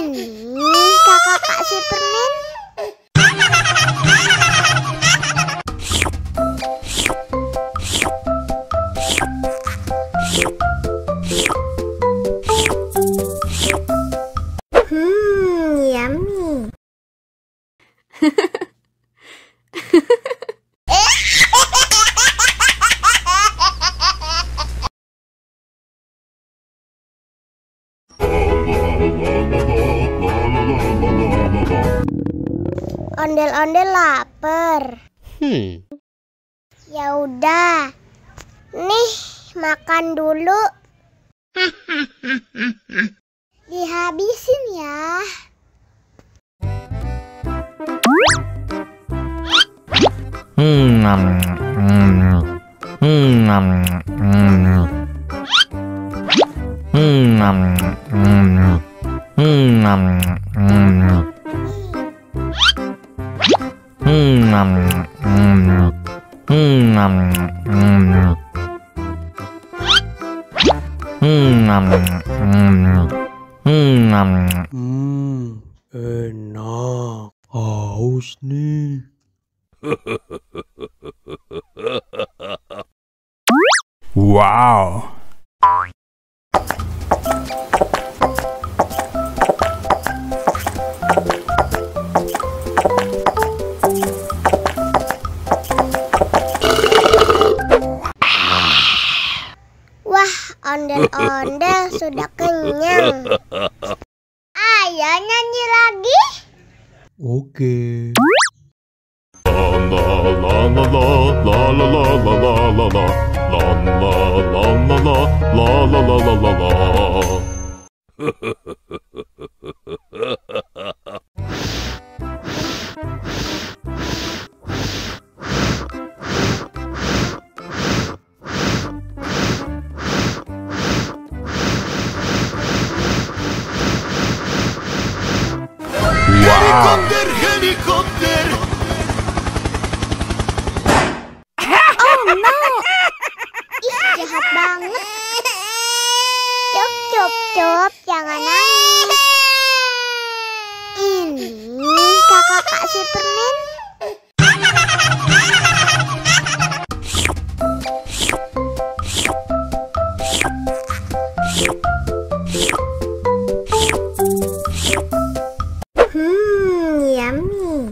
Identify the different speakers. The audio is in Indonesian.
Speaker 1: Ini kakak Kak Superman. Yummy. Ondel-ondel lapar. Ya udah. Nih, makan dulu. Dihabisin ya.
Speaker 2: Enak. Haus nih.
Speaker 3: Wow.
Speaker 1: Wah, ondel-ondel sudah kenyang. Ayo nyanyi lagi.
Speaker 2: Oke.
Speaker 3: Wow.
Speaker 4: Helikopter.
Speaker 1: Ih, jahat banget. Cop, jangan nangis. Ini kakak Kak Superman. Yummy.